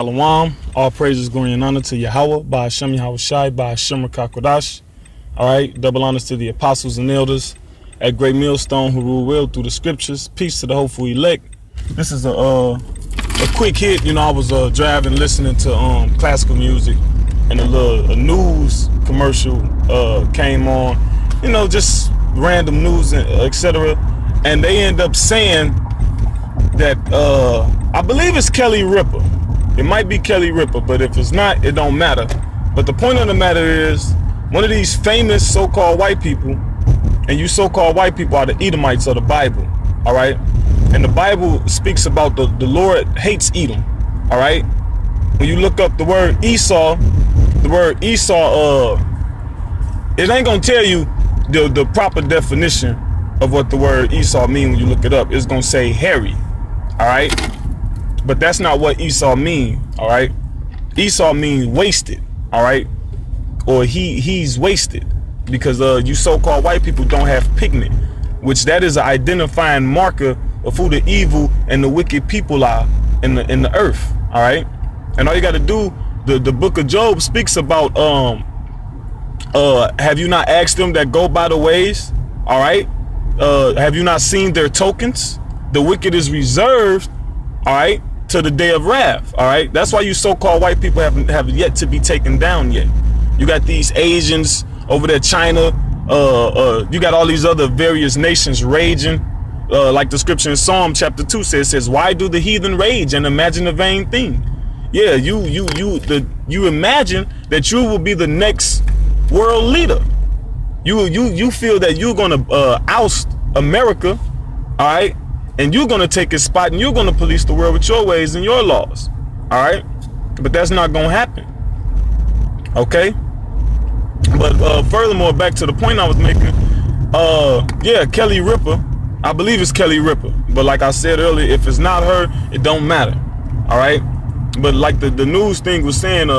Shalom, all praises, glory, and honor to Yahweh, by Hashem Yahweh Shai, by Hashem Rakakwadash. All right, double honors to the apostles and elders at Great Millstone who rule well through the scriptures. Peace to the hopeful elect. This is a quick hit. You know, I was driving, listening to classical music, and a news commercial came on. You know, just random news, etc. And they end up saying that I believe it's Kelly Ripa. It might be Kelly Ripa, but if it's not, it don't matter. But the point of the matter is, one of these famous so-called white people, and you so-called white people are the Edomites of the Bible, all right? And the Bible speaks about the Lord hates Edom, all right? When you look up the word Esau, it ain't gonna tell you the proper definition of what the word Esau means when you look it up. It's gonna say hairy, all right? But that's not what Esau mean, all right? Esau means wasted, all right? Or he's wasted, because you so-called white people don't have pigment, which that is an identifying marker of who the evil and the wicked people are in the earth, all right? And all you got to do, the book of Job speaks about have you not asked them that go by the ways, all right? Have you not seen their tokens? The wicked is reserved, all right, to the day of wrath, all right? That's why you so-called white people have yet to be taken down yet. You got these Asians over there, China, you got all these other various nations raging, like the scripture in Psalm chapter 2 says, why do the heathen rage and imagine a vain thing? Yeah, you imagine that you will be the next world leader. You feel that you're gonna oust America, all right? And you're going to take his spot, and you're going to police the world with your ways and your laws. All right. But that's not going to happen. OK. But furthermore, back to the point I was making. Yeah, Kelly Ripa. I believe it's Kelly Ripa. But like I said earlier, if it's not her, it don't matter. All right. But like the news thing was saying,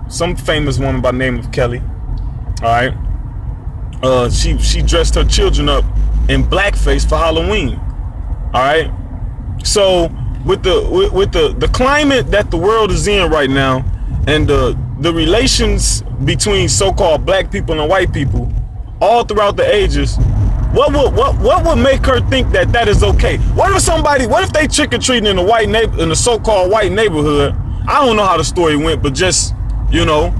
some famous woman by the name of Kelly. All right. She dressed her children up in blackface for Halloween. All right. So with the climate that the world is in right now, and the relations between so-called black people and white people all throughout the ages, what would make her think that is okay? What if they trick-or-treating in the so-called white neighborhood? I don't know how the story went, but just, you know,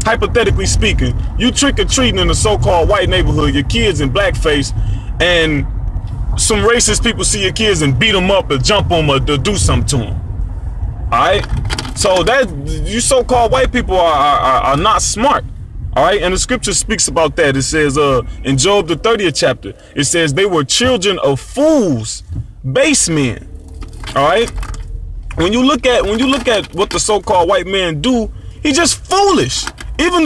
hypothetically speaking, you trick-or-treating in the so-called white neighborhood, your kids in blackface, and some racist people see your kids and beat them up or jump them or do something to them. All right. So that you so-called white people are not smart. All right. And the scripture speaks about that. It says in Job the 30th chapter, it says they were children of fools, base men. All right. When you look at what the so-called white man do, he's just foolish. Even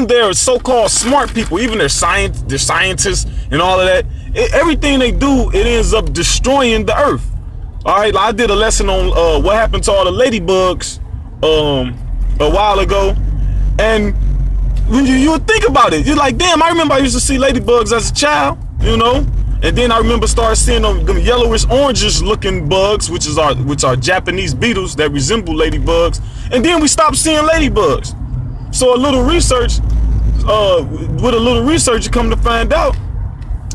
their so-called smart people, even their scientists and all of that. Everything they do, it ends up destroying the earth. All right, I did a lesson on what happened to all the ladybugs a while ago, and when you think about it, you're like, damn, I remember I used to see ladybugs as a child, you know, and then I remember started seeing them yellowish orangish looking bugs, which are Japanese beetles that resemble ladybugs, and then we stopped seeing ladybugs. So with a little research, you come to find out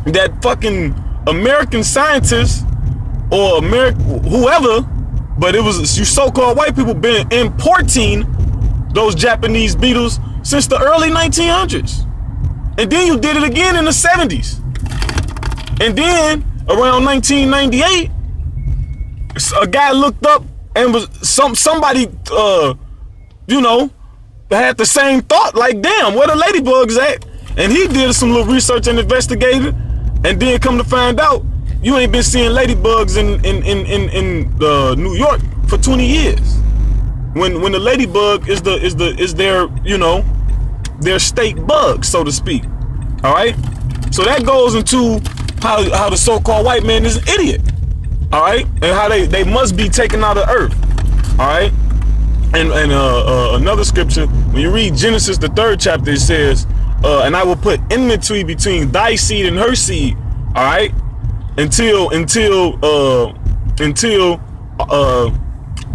that fucking American scientists or whoever, but it was you so-called white people been importing those Japanese beetles since the early 1900s. And then you did it again in the 70s. And then around 1998, a guy looked up and was somebody you know, had the same thought, like, damn, where the ladybugs at? And he did some little research and investigated. And then come to find out, you ain't been seeing ladybugs in New York for 20 years. When the ladybug is their, you know, their state bug, so to speak. All right. So that goes into how the so-called white man is an idiot. All right, and how they must be taken out of earth. All right. And another scripture, when you read Genesis the 3rd chapter, it says, and I will put enmity between thy seed and her seed, all right, until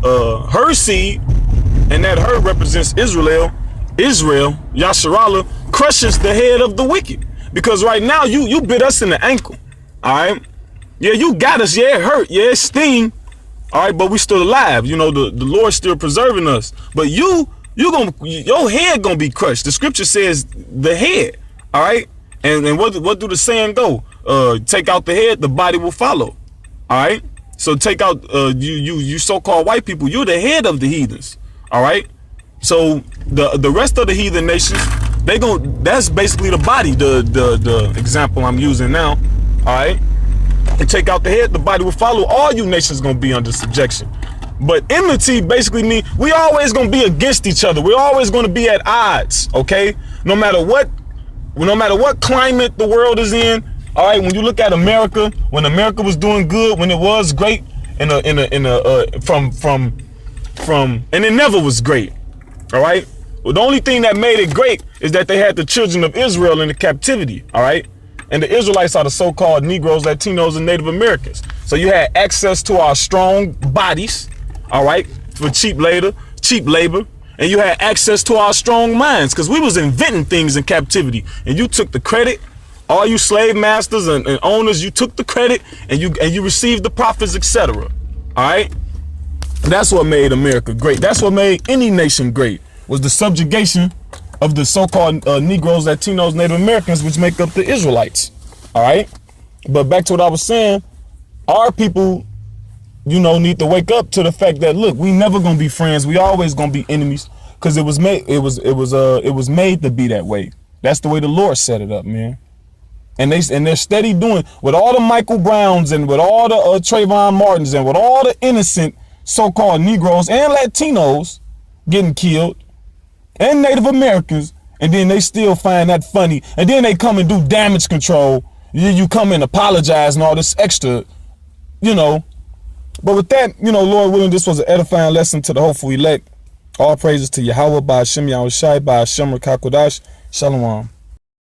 her seed, and that her represents Israel, Yasharallah, crushes the head of the wicked. Because right now you bit us in the ankle. Alright? Yeah, you got us. Yeah, it hurt. Yeah, it sting. Alright, but we still alive. You know, the Lord's still preserving us. But your head gonna be crushed. The scripture says the head. Alright? And what do the saying go? Take out the head, the body will follow. Alright? So take out you so-called white people, you're the head of the heathens. Alright? So the rest of the heathen nations, that's basically the body, the example I'm using now. Alright? And take out the head, the body will follow. All you nations gonna be under subjection. But enmity basically means we always gonna be against each other. We're always gonna be at odds, okay? No matter what climate the world is in. All right, when you look at America, when America was doing good, when it was great, and it never was great. All right. Well, the only thing that made it great is that they had the children of Israel in the captivity. All right. And the Israelites are the so-called Negroes, Latinos, and Native Americans. So you had access to our strong bodies. All right. For cheap labor. And you had access to our strong minds because we was inventing things in captivity, and you took the credit. All you slave masters and owners, you took the credit and you received the profits, etc. All right. That's what made America great. That's what made any nation great, was the subjugation of the so-called Negroes, Latinos, Native Americans, which make up the Israelites. All right. But back to what I was saying, our people, you know, need to wake up to the fact that, look, we never gonna be friends. We always gonna be enemies, because it was made to be that way. That's the way the Lord set it up, man. And they're steady doing with all the Michael Browns and with all the Trayvon Martins and with all the innocent so-called Negroes and Latinos getting killed and Native Americans, and then they still find that funny, and then they come and do damage control. You come and apologize and all this extra, you know. But with that, you know, Lord willing, this was an edifying lesson to the hopeful elect. All praises to Yahweh, by Hashem Yahushai, by Hashem Rakakodash. Shalom.